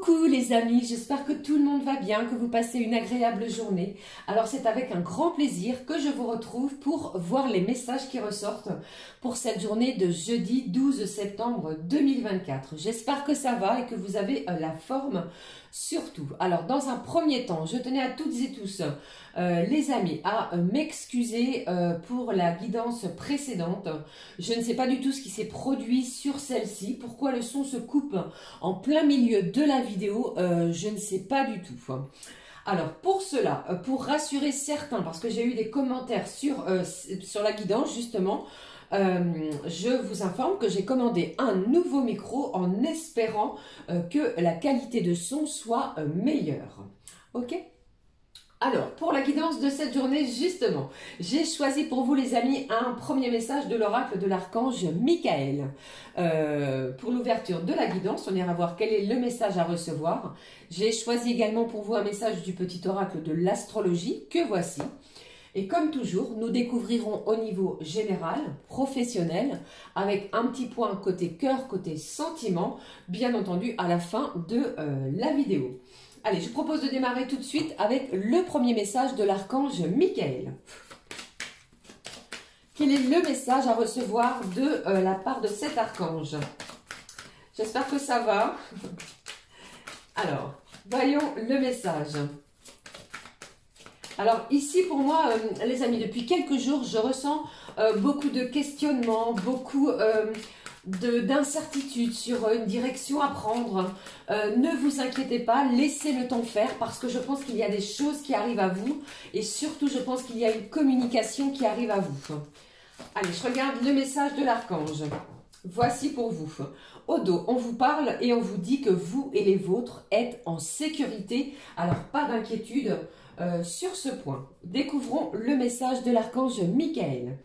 Coucou les amis, j'espère que tout le monde va bien, que vous passez une agréable journée. Alors c'est avec un grand plaisir que je vous retrouve pour voir les messages qui ressortent pour cette journée de jeudi 12 septembre 2024. J'espère que ça va et que vous avez la forme surtout. Alors dans un premier temps, je tenais à toutes et tous les amis à m'excuser pour la guidance précédente. Je ne sais pas du tout ce qui s'est produit sur celle-ci, pourquoi le son se coupe en plein milieu de la vidéo, je ne sais pas du tout. Alors pour cela, pour rassurer certains, parce que j'ai eu des commentaires sur la guidance justement, je vous informe que j'ai commandé un nouveau micro en espérant que la qualité de son soit meilleure. Ok ? Alors, pour la guidance de cette journée, justement, j'ai choisi pour vous les amis un premier message de l'oracle de l'archange Michael. Pour l'ouverture de la guidance, on ira voir quel est le message à recevoir. J'ai choisi également pour vous un message du petit oracle de l'astrologie, que voici. Et comme toujours, nous découvrirons au niveau général, professionnel, avec un petit point côté cœur, côté sentiment, bien entendu à la fin de la vidéo. Allez, je propose de démarrer tout de suite avec le premier message de l'archange Michael. Quel est le message à recevoir de la part de cet archange? J'espère que ça va. Alors, voyons le message. Alors ici pour moi, les amis, depuis quelques jours, je ressens beaucoup de questionnements, beaucoup d'incertitudes sur une direction à prendre. Ne vous inquiétez pas, laissez le temps faire parce que je pense qu'il y a des choses qui arrivent à vous et surtout je pense qu'il y a une communication qui arrive à vous. Allez, je regarde le message de l'archange. Voici pour vous. Au dos, on vous parle et on vous dit que vous et les vôtres êtes en sécurité. Alors pas d'inquiétude sur ce point. Découvrons le message de l'archange Michael.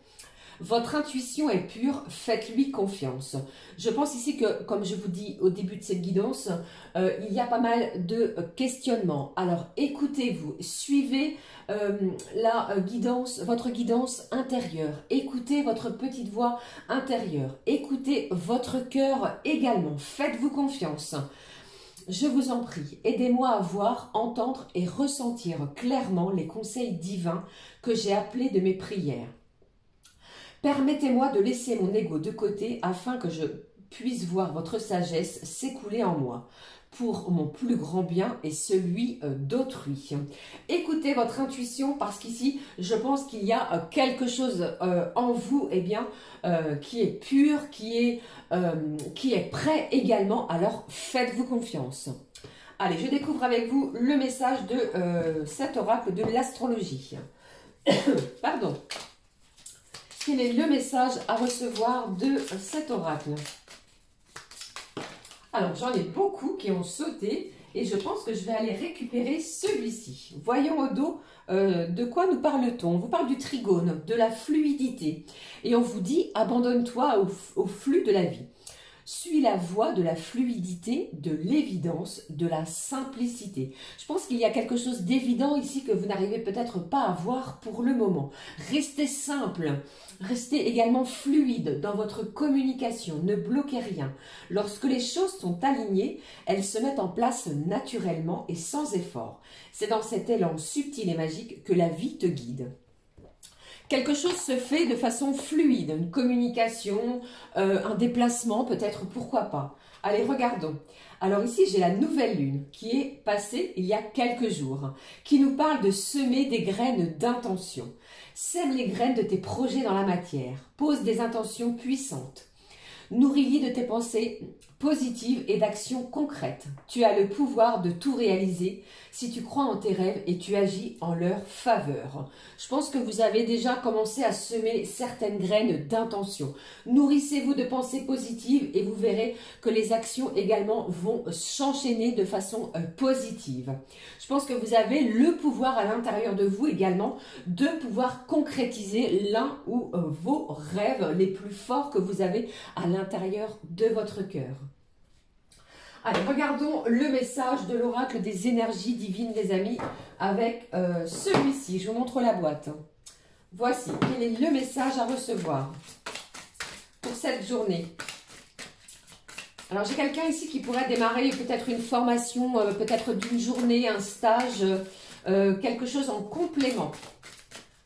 Votre intuition est pure, faites-lui confiance. Je pense ici que, comme je vous dis au début de cette guidance, il y a pas mal de questionnements. Alors écoutez-vous, suivez la guidance, votre guidance intérieure. Écoutez votre petite voix intérieure. Écoutez votre cœur également. Faites-vous confiance. Je vous en prie, aidez-moi à voir, entendre et ressentir clairement les conseils divins que j'ai appelés de mes prières. Permettez-moi de laisser mon ego de côté afin que je puisse voir votre sagesse s'écouler en moi pour mon plus grand bien et celui d'autrui. Écoutez votre intuition parce qu'ici, je pense qu'il y a quelque chose en vous qui est pur, qui est prêt également. Alors, faites-vous confiance. Allez, je découvre avec vous le message de cet oracle de l'astrologie. Pardon. Quel est le message à recevoir de cet oracle? Alors, j'en ai beaucoup qui ont sauté et je pense que je vais aller récupérer celui-ci. Voyons au dos de quoi nous parle-t-on. On vous parle du trigone, de la fluidité. Et on vous dit, abandonne-toi au flux de la vie. Suis la voie de la fluidité, de l'évidence, de la simplicité. Je pense qu'il y a quelque chose d'évident ici que vous n'arrivez peut-être pas à voir pour le moment. Restez simple, restez également fluide dans votre communication, ne bloquez rien. Lorsque les choses sont alignées, elles se mettent en place naturellement et sans effort. C'est dans cet élan subtil et magique que la vie te guide. Quelque chose se fait de façon fluide, une communication, un déplacement peut-être, pourquoi pas. Allez, regardons. Alors ici, j'ai la nouvelle lune qui est passée il y a quelques jours, qui nous parle de semer des graines d'intention. Sème les graines de tes projets dans la matière, pose des intentions puissantes. Nourris-les de tes pensées positives et d'actions concrètes. Tu as le pouvoir de tout réaliser si tu crois en tes rêves et tu agis en leur faveur. Je pense que vous avez déjà commencé à semer certaines graines d'intention. Nourrissez-vous de pensées positives et vous verrez que les actions également vont s'enchaîner de façon positive. Je pense que vous avez le pouvoir à l'intérieur de vous également de pouvoir concrétiser l'un ou vos rêves les plus forts que vous avez à l'intérieur de votre cœur. Allez, regardons le message de l'oracle des énergies divines, les amis, avec celui-ci. Je vous montre la boîte. Voici, quel est le message à recevoir pour cette journée? Alors, j'ai quelqu'un ici qui pourrait démarrer peut-être une formation, peut-être d'une journée, un stage, quelque chose en complément.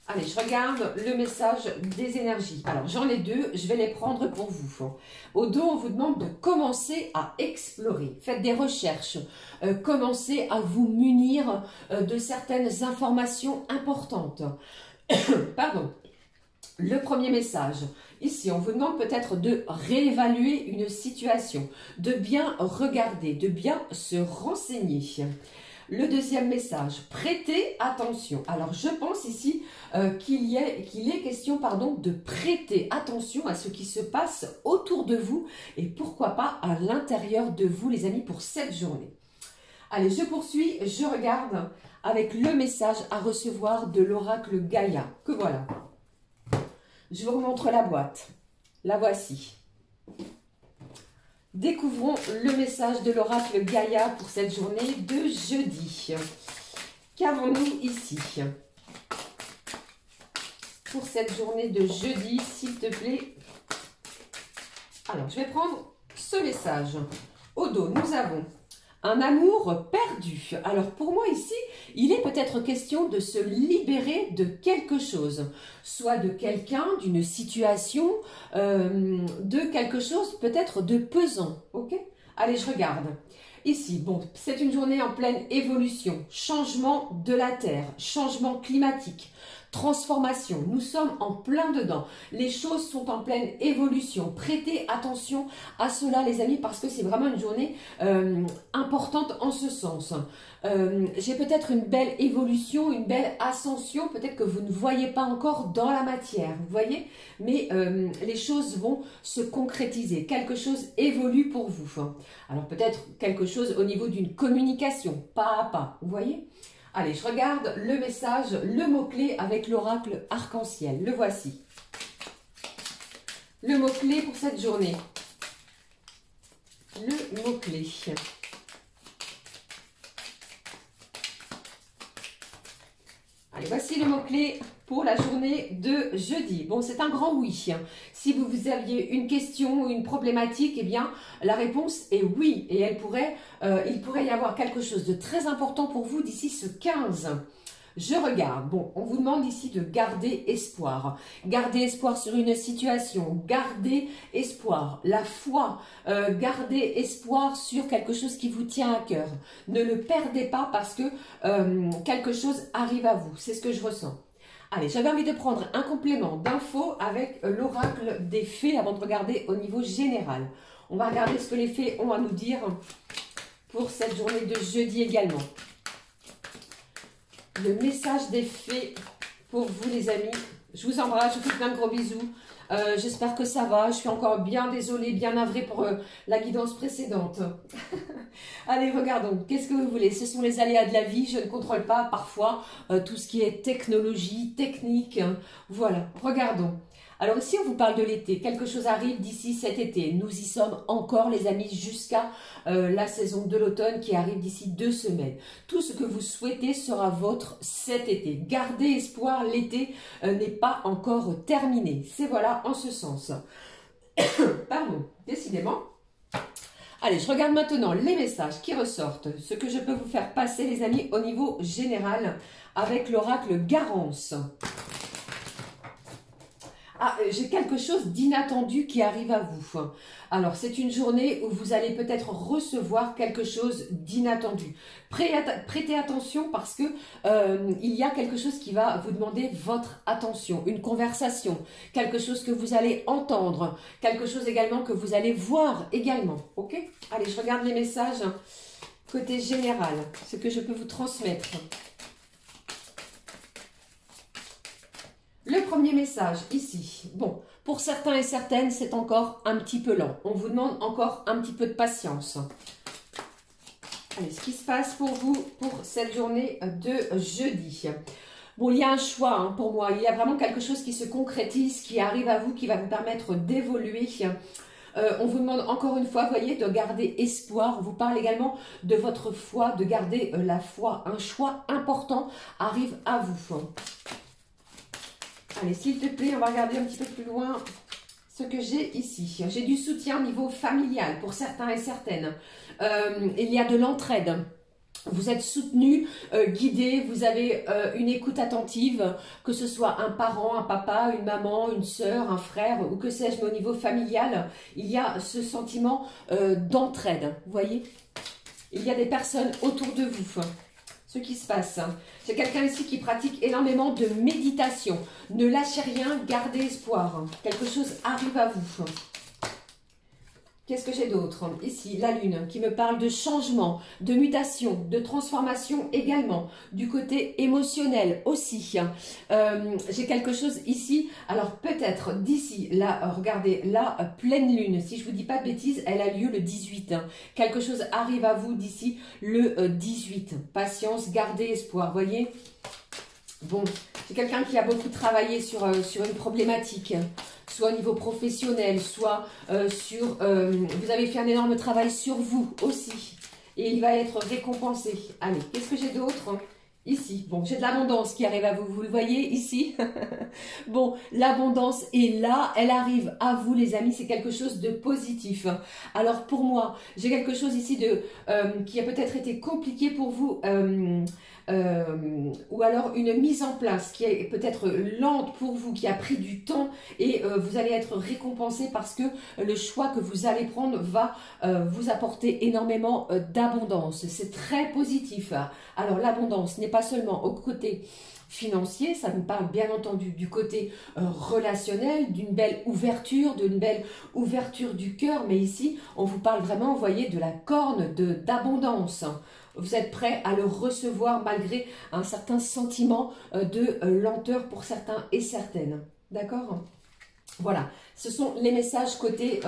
Allez, je regarde le message des énergies. Alors, j'en ai deux, je vais les prendre pour vous. Au dos, on vous demande de commencer à explorer. Faites des recherches. Commencez à vous munir de certaines informations importantes. Pardon. Le premier message, ici, on vous demande peut-être de réévaluer une situation, de bien regarder, de bien se renseigner. Le deuxième message, prêtez attention. Alors, je pense ici qu'il est question de prêter attention à ce qui se passe autour de vous et pourquoi pas à l'intérieur de vous, les amis, pour cette journée. Allez, je poursuis, je regarde avec le message à recevoir de l'oracle Gaïa, que voilà. Je vous remontre la boîte. La voici. Découvrons le message de l'oracle Gaïa pour cette journée de jeudi. Qu'avons-nous ici? Pour cette journée de jeudi, s'il te plaît. Alors, je vais prendre ce message. Au dos, nous avons un amour perdu. Alors pour moi ici, il est peut-être question de se libérer de quelque chose. Soit de quelqu'un, d'une situation, de quelque chose peut-être de pesant. Ok? Allez, je regarde. Ici, bon, c'est une journée en pleine évolution. Changement de la Terre, changement climatique, transformation. Nous sommes en plein dedans. Les choses sont en pleine évolution. Prêtez attention à cela, les amis, parce que c'est vraiment une journée importante en ce sens. J'ai peut-être une belle évolution, une belle ascension, peut-être que vous ne voyez pas encore dans la matière, vous voyez, mais les choses vont se concrétiser, quelque chose évolue pour vous. Alors peut-être quelque chose au niveau d'une communication, pas à pas, vous voyez. Allez, je regarde le message, le mot-clé avec l'oracle arc-en-ciel, le voici. Le mot-clé pour cette journée, le mot-clé. Allez, voici le mot-clé pour la journée de jeudi. Bon, c'est un grand oui. Si vous aviez une question ou une problématique, eh bien, la réponse est oui. Et il pourrait y avoir quelque chose de très important pour vous d'ici ce 15. Je regarde. Bon, on vous demande ici de garder espoir. Garder espoir sur une situation. Garder espoir. La foi. Garder espoir sur quelque chose qui vous tient à cœur. Ne le perdez pas parce que quelque chose arrive à vous. C'est ce que je ressens. Allez, j'avais envie de prendre un complément d'infos avec l'oracle des fées avant de regarder au niveau général. On va regarder ce que les fées ont à nous dire pour cette journée de jeudi également. Le message des fées pour vous, les amis. Je vous embrasse, je vous fais plein de gros bisous. J'espère que ça va. Je suis encore bien désolée, bien navrée pour la guidance précédente. Allez, regardons. Qu'est-ce que vous voulez? Ce sont les aléas de la vie. Je ne contrôle pas parfois tout ce qui est technologie, technique. Voilà, regardons. Alors ici, on vous parle de l'été. Quelque chose arrive d'ici cet été. Nous y sommes encore, les amis, jusqu'à la saison de l'automne qui arrive d'ici 2 semaines. Tout ce que vous souhaitez sera vôtre cet été. Gardez espoir, l'été n'est pas encore terminé. C'est voilà en ce sens. Pardon, décidément. Allez, je regarde maintenant les messages qui ressortent. Ce que je peux vous faire passer, les amis, au niveau général avec l'oracle Garance. Ah, j'ai quelque chose d'inattendu qui arrive à vous. Alors, c'est une journée où vous allez peut-être recevoir quelque chose d'inattendu. Prêtez attention parce que il y a quelque chose qui va vous demander votre attention. Une conversation, quelque chose que vous allez entendre, quelque chose également que vous allez voir également. Ok? Allez, je regarde les messages côté général, ce que je peux vous transmettre. Le premier message, ici. Bon, pour certains et certaines, c'est encore un petit peu lent. On vous demande encore un petit peu de patience. Allez, ce qui se passe pour vous pour cette journée de jeudi. Bon, il y a un choix hein, pour moi. Il y a vraiment quelque chose qui se concrétise, qui arrive à vous, qui va vous permettre d'évoluer. On vous demande encore une fois, voyez, de garder espoir. On vous parle également de votre foi, de garder la foi. Un choix important arrive à vous. Allez, s'il te plaît, on va regarder un petit peu plus loin ce que j'ai ici. J'ai du soutien au niveau familial pour certains et certaines. Il y a de l'entraide. Vous êtes soutenu, guidé, vous avez une écoute attentive, que ce soit un parent, un papa, une maman, une sœur, un frère, ou que sais-je, mais au niveau familial, il y a ce sentiment d'entraide, vous voyez? Il y a des personnes autour de vous. Ce qui se passe. J'ai quelqu'un ici qui pratique énormément de méditation. Ne lâchez rien, gardez espoir. Quelque chose arrive à vous. Qu'est-ce que j'ai d'autre? Ici, la lune qui me parle de changement, de mutation, de transformation également. Du côté émotionnel aussi. J'ai quelque chose ici. Alors peut-être d'ici, là, regardez, la pleine lune. Si je ne vous dis pas de bêtises, elle a lieu le 18. Quelque chose arrive à vous d'ici le 18. Patience, gardez espoir, voyez? Bon, c'est quelqu'un qui a beaucoup travaillé sur une problématique, soit au niveau professionnel, soit vous avez fait un énorme travail sur vous aussi. Et il va être récompensé. Allez, qu'est-ce que j'ai d'autre? Ici, bon, j'ai de l'abondance qui arrive à vous, vous le voyez ici. Bon, l'abondance est là, elle arrive à vous les amis, c'est quelque chose de positif. Alors pour moi, j'ai quelque chose ici qui a peut-être été compliqué pour vous, ou alors une mise en place qui est peut-être lente pour vous, qui a pris du temps et vous allez être récompensé parce que le choix que vous allez prendre va vous apporter énormément d'abondance. C'est très positif. Alors l'abondance n'est pas seulement au côté financier, ça me parle bien entendu du côté relationnel, d'une belle ouverture du cœur, mais ici on vous parle vraiment, vous voyez, de la corne d'abondance. Vous êtes prêt à le recevoir malgré un certain sentiment de lenteur pour certains et certaines. D'accord? Voilà, ce sont les messages côté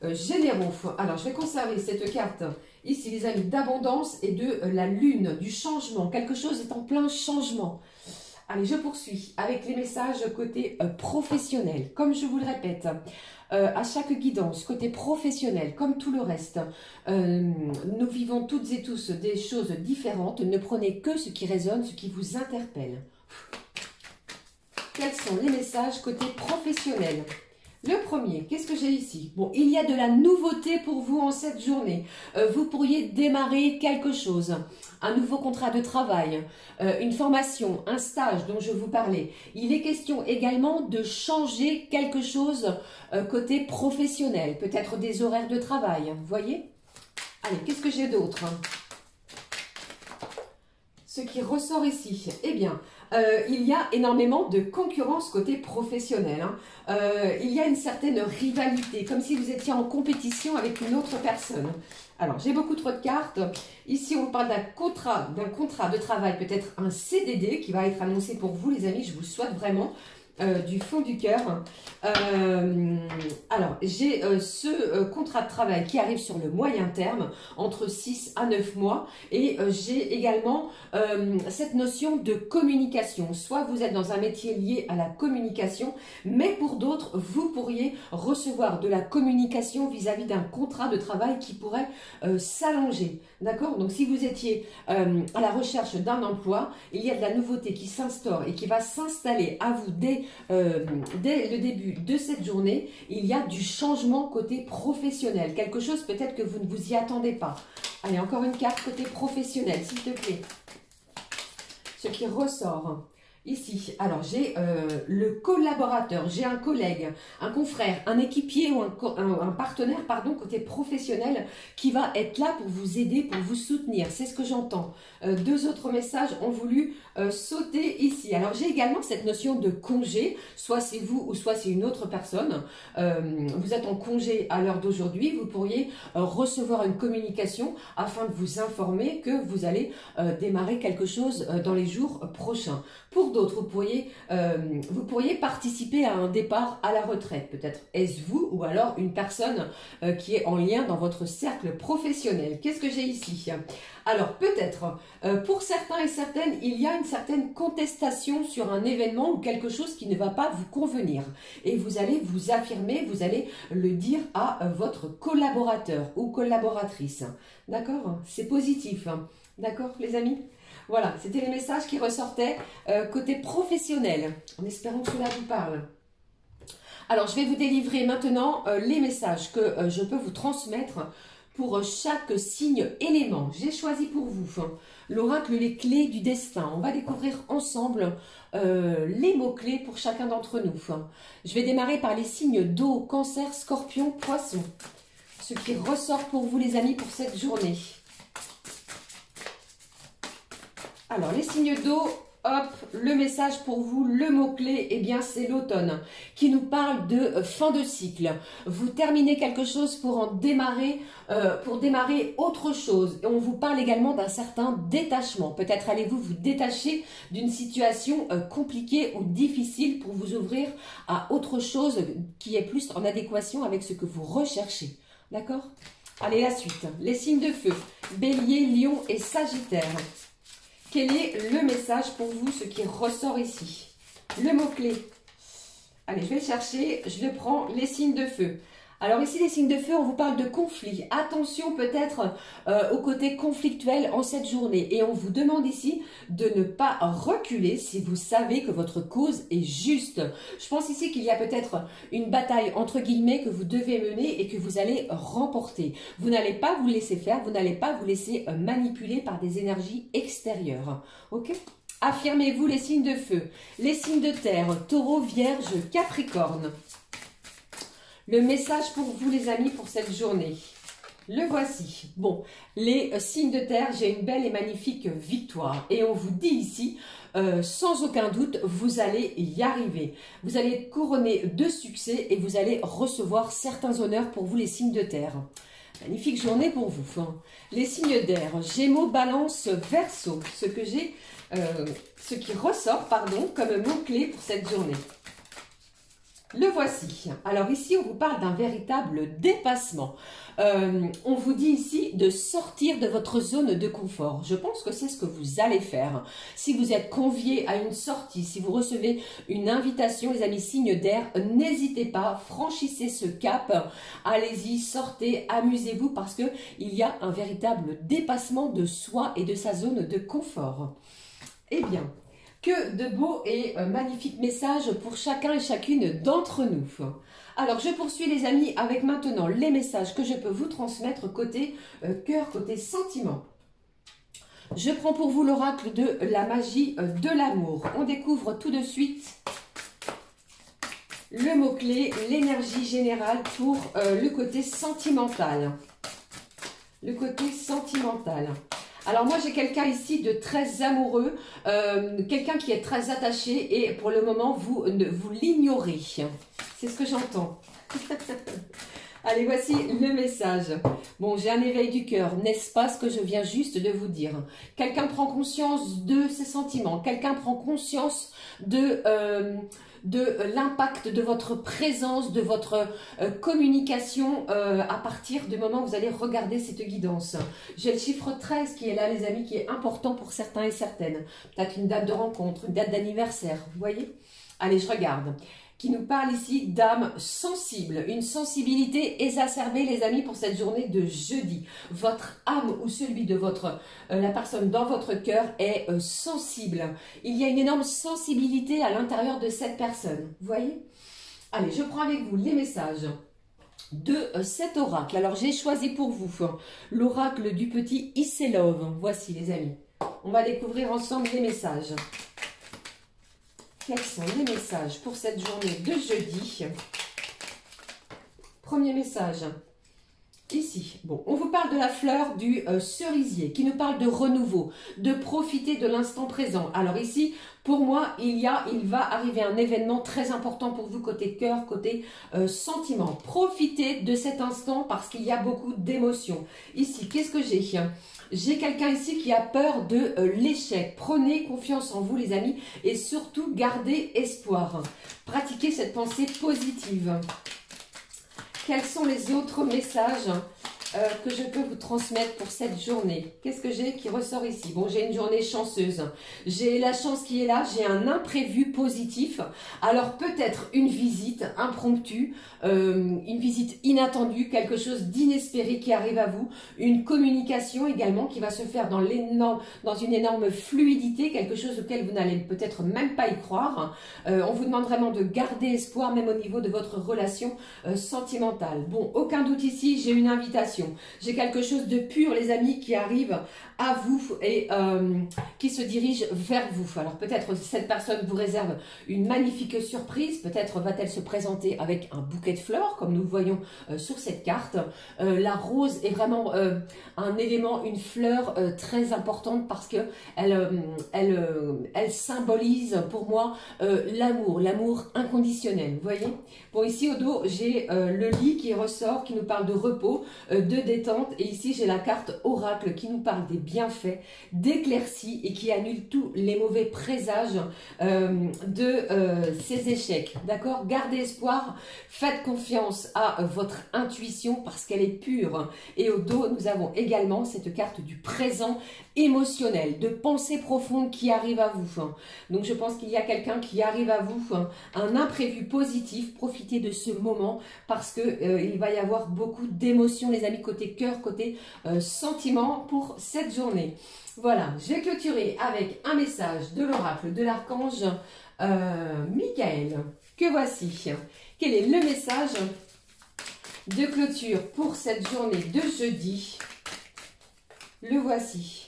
généraux. Alors, je vais conserver cette carte ici, les amis, d'abondance et de la lune, du changement. Quelque chose est en plein changement. Allez, je poursuis avec les messages côté professionnel. Comme je vous le répète, à chaque guidance, côté professionnel, comme tout le reste, nous vivons toutes et tous des choses différentes. Ne prenez que ce qui résonne, ce qui vous interpelle. Quels sont les messages côté professionnel? Le premier, qu'est-ce que j'ai ici? Bon, il y a de la nouveauté pour vous en cette journée. Vous pourriez démarrer quelque chose. Un nouveau contrat de travail, une formation, un stage dont je vous parlais. Il est question également de changer quelque chose côté professionnel. Peut-être des horaires de travail, vous voyez? Allez, qu'est-ce que j'ai d'autre? Ce qui ressort ici, eh bien, il y a énormément de concurrence côté professionnel. Il y a une certaine rivalité, comme si vous étiez en compétition avec une autre personne. Alors, j'ai beaucoup trop de cartes. Ici, on parle d'un contrat de travail, peut-être un CDD qui va être annoncé pour vous, les amis. Je vous le souhaite vraiment. Du fond du cœur. Alors, j'ai ce contrat de travail qui arrive sur le moyen terme, entre 6 à 9 mois, et j'ai également cette notion de communication. Soit vous êtes dans un métier lié à la communication, mais pour d'autres, vous pourriez recevoir de la communication vis-à-vis d'un contrat de travail qui pourrait s'allonger. D'accord? Donc, si vous étiez à la recherche d'un emploi, il y a de la nouveauté qui s'instaure et qui va s'installer à vous dès le début de cette journée. Il y a du changement côté professionnel. Quelque chose peut-être que vous ne vous y attendez pas. Allez, encore une carte côté professionnel, s'il te plaît. Ce qui ressort ici. Alors, j'ai le collaborateur, j'ai un collègue, un confrère, un équipier ou un partenaire, pardon, côté professionnel qui va être là pour vous aider, pour vous soutenir. C'est ce que j'entends. Deux autres messages ont voulu sauter ici. Alors, j'ai également cette notion de congé, soit c'est vous ou soit c'est une autre personne. Vous êtes en congé à l'heure d'aujourd'hui, vous pourriez recevoir une communication afin de vous informer que vous allez démarrer quelque chose dans les jours prochains. Pour d'autres, vous pourriez participer à un départ à la retraite. Peut-être est-ce vous ou alors une personne qui est en lien dans votre cercle professionnel. Qu'est-ce que j'ai ici? Alors peut-être, pour certains et certaines, il y a une certaine contestation sur un événement ou quelque chose qui ne va pas vous convenir. Et vous allez vous affirmer, vous allez le dire à votre collaborateur ou collaboratrice. D'accord? C'est positif. D'accord les amis? Voilà, c'était les messages qui ressortaient côté professionnel, en espérant que cela vous parle. Alors, je vais vous délivrer maintenant les messages que je peux vous transmettre pour chaque signe élément. J'ai choisi pour vous l'oracle Les Clés du Destin. On va découvrir ensemble les mots-clés pour chacun d'entre nous. Je vais démarrer par les signes d'eau, Cancer, Scorpion, Poisson. Ce qui ressort pour vous les amis pour cette journée. Alors, les signes d'eau, hop, le message pour vous, le mot-clé, eh bien, c'est l'automne qui nous parle de fin de cycle. Vous terminez quelque chose pour démarrer autre chose. Et on vous parle également d'un certain détachement. Peut-être allez-vous vous détacher d'une situation compliquée ou difficile pour vous ouvrir à autre chose qui est plus en adéquation avec ce que vous recherchez. D'accord? Allez, la suite. Les signes de feu, Bélier, Lion et Sagittaire. Quel est le message pour vous, ce qui ressort ici? Le mot-clé. Allez, je vais le chercher. Je le prends, les signes de feu. Alors ici, les signes de feu, on vous parle de conflit. Attention peut-être au côté conflictuel en cette journée. Et on vous demande ici de ne pas reculer si vous savez que votre cause est juste. Je pense ici qu'il y a peut-être une bataille entre guillemets que vous devez mener et que vous allez remporter. Vous n'allez pas vous laisser faire, vous n'allez pas vous laisser manipuler par des énergies extérieures. Ok ? Affirmez-vous les signes de feu. Les signes de terre, Taureau, Vierge, Capricorne. Le message pour vous les amis pour cette journée. Le voici. Bon, les signes de terre, j'ai une belle et magnifique victoire. Et on vous dit ici, sans aucun doute, vous allez y arriver. Vous allez être couronné de succès et vous allez recevoir certains honneurs pour vous les signes de terre. Magnifique journée pour vous. Les signes d'air, Gémeaux, Balance, Verseau. Ce qui ressort, pardon, comme mot-clé pour cette journée. Le voici. Alors ici, on vous parle d'un véritable dépassement. On vous dit ici de sortir de votre zone de confort. Je pense que c'est ce que vous allez faire. Si vous êtes convié à une sortie, si vous recevez une invitation, les amis signes d'air, n'hésitez pas, franchissez ce cap. Allez-y, sortez, amusez-vous parce qu'il y a un véritable dépassement de soi et de sa zone de confort. Eh bien, que de beaux et magnifiques messages pour chacun et chacune d'entre nous. Alors, je poursuis les amis avec maintenant les messages que je peux vous transmettre côté cœur, côté sentiment. Je prends pour vous l'oracle de la magie de l'amour. On découvre tout de suite le mot-clé, l'énergie générale pour le côté sentimental. Le côté sentimental. Alors moi j'ai quelqu'un ici de très amoureux, quelqu'un qui est très attaché et pour le moment vous l'ignorez. C'est ce que j'entends. Allez, voici le message. Bon, j'ai un éveil du cœur, n'est-ce pas ce que je viens juste de vous dire? Quelqu'un prend conscience de ses sentiments, quelqu'un prend conscience de l'impact de votre présence, de votre communication à partir du moment où vous allez regarder cette guidance. J'ai le chiffre 13 qui est là, les amis, qui est important pour certains et certaines. Peut-être une date de rencontre, une date d'anniversaire, vous voyez? Allez, je regarde. Qui nous parle ici d'âme sensible, une sensibilité exacerbée, les amis, pour cette journée de jeudi. Votre âme ou celui de la personne dans votre cœur est sensible. Il y a une énorme sensibilité à l'intérieur de cette personne, vous voyez? Allez, je prends avec vous les messages de cet oracle. Alors, j'ai choisi pour vous l'oracle du petit Isselov. Voici, les amis. On va découvrir ensemble les messages. Quels sont les messages pour cette journée de jeudi? Premier message, ici. Bon, on vous parle de la fleur du cerisier, qui nous parle de renouveau, de profiter de l'instant présent. Alors ici, pour moi, il va arriver un événement très important pour vous côté cœur, côté sentiment. Profitez de cet instant parce qu'il y a beaucoup d'émotions. Ici, qu'est-ce que j'ai? J'ai quelqu'un ici qui a peur de l'échec. Prenez confiance en vous, les amis, et surtout, gardez espoir. Pratiquez cette pensée positive. Quels sont les autres messages que je peux vous transmettre pour cette journée? Qu'est-ce que j'ai qui ressort ici? Bon, j'ai une journée chanceuse. J'ai la chance qui est là. J'ai un imprévu positif. Alors, peut-être une visite impromptue, une visite inattendue, quelque chose d'inespéré qui arrive à vous. Une communication également qui va se faire dans une énorme fluidité, quelque chose auquel vous n'allez peut-être même pas y croire. On vous demande vraiment de garder espoir, même au niveau de votre relation sentimentale. Bon, aucun doute ici, j'ai une invitation. J'ai quelque chose de pur, les amis, qui arrive à vous et qui se dirige vers vous. Alors peut-être cette personne vous réserve une magnifique surprise. Peut-être va-t-elle se présenter avec un bouquet de fleurs, comme nous le voyons sur cette carte. La rose est vraiment un élément, une fleur très importante parce que elle symbolise pour moi l'amour inconditionnel. Vous voyez? Bon, ici au dos, j'ai le lit qui ressort, qui nous parle de repos, de détente. Et ici, j'ai la carte oracle qui nous parle des bienfaits, d'éclaircie et qui annule tous les mauvais présages de ces échecs. D'accord? Gardez espoir, faites confiance à votre intuition parce qu'elle est pure. Et au dos, nous avons également cette carte du présent émotionnel, de pensée profonde qui arrive à vous. Donc, je pense qu'il y a quelqu'un qui arrive à vous, un imprévu positif. Profitez de ce moment parce que il va y avoir beaucoup d'émotions, les amis, côté cœur, côté sentiment pour cette journée. Voilà, je vais clôturer avec un message de l'oracle de l'archange Michael, que voici. Quel est le message de clôture pour cette journée de jeudi? Le voici.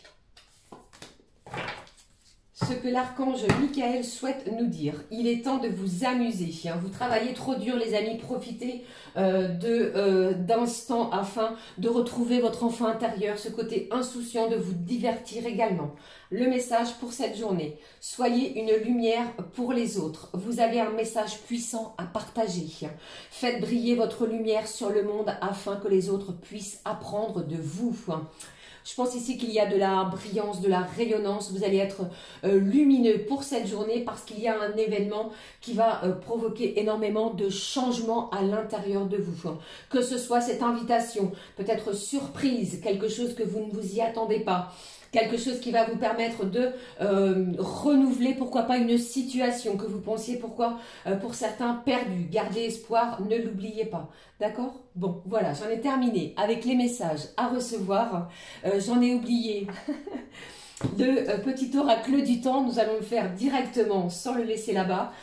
Ce que l'archange Michael souhaite nous dire. Il est temps de vous amuser. Vous travaillez trop dur, les amis. Profitez d'instants afin de retrouver votre enfant intérieur, ce côté insouciant, de vous divertir également. Le message pour cette journée. Soyez une lumière pour les autres. Vous avez un message puissant à partager. Faites briller votre lumière sur le monde afin que les autres puissent apprendre de vous. Je pense ici qu'il y a de la brillance, de la rayonnance. Vous allez être lumineux pour cette journée parce qu'il y a un événement qui va provoquer énormément de changements à l'intérieur de vous. Que ce soit cette invitation, peut-être surprise, quelque chose que vous ne vous y attendez pas. Quelque chose qui va vous permettre de renouveler, pourquoi pas, une situation que vous pensiez, pour certains, perdue. Gardez espoir, ne l'oubliez pas. D'accord? Bon, voilà, j'en ai terminé avec les messages à recevoir. J'en ai oublié le petit oracle du temps. Nous allons le faire directement sans le laisser là-bas.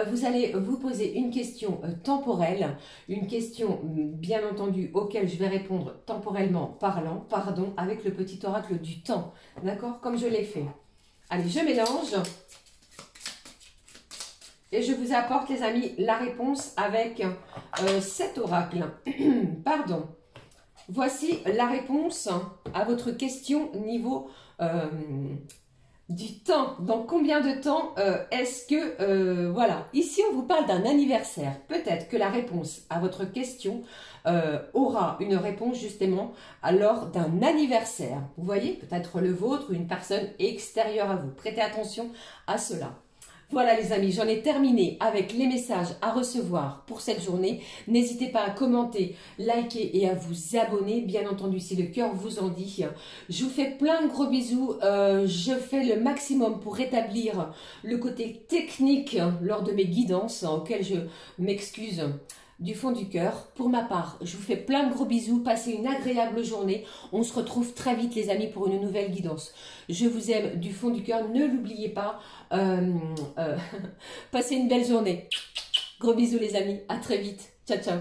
Vous allez vous poser une question temporelle, une question bien entendu auquel je vais répondre temporellement parlant, pardon, avec le petit oracle du temps, d'accord, comme je l'ai fait. Allez, je mélange et je vous apporte, les amis, la réponse avec cet oracle. Pardon. Voici la réponse à votre question niveau du temps. Dans combien de temps est-ce que... voilà, ici on vous parle d'un anniversaire. Peut-être que la réponse à votre question aura une réponse justement lors d'un anniversaire. Vous voyez, peut-être le vôtre ou une personne extérieure à vous. Prêtez attention à cela. Voilà les amis, j'en ai terminé avec les messages à recevoir pour cette journée. N'hésitez pas à commenter, liker et à vous abonner, bien entendu si le cœur vous en dit. Je vous fais plein de gros bisous, je fais le maximum pour rétablir le côté technique lors de mes guidances, auxquelles je m'excuse du fond du cœur. Pour ma part, je vous fais plein de gros bisous, passez une agréable journée. On se retrouve très vite les amis pour une nouvelle guidance. Je vous aime du fond du cœur, ne l'oubliez pas. Passez une belle journée. Gros bisous les amis, à très vite. Ciao ciao.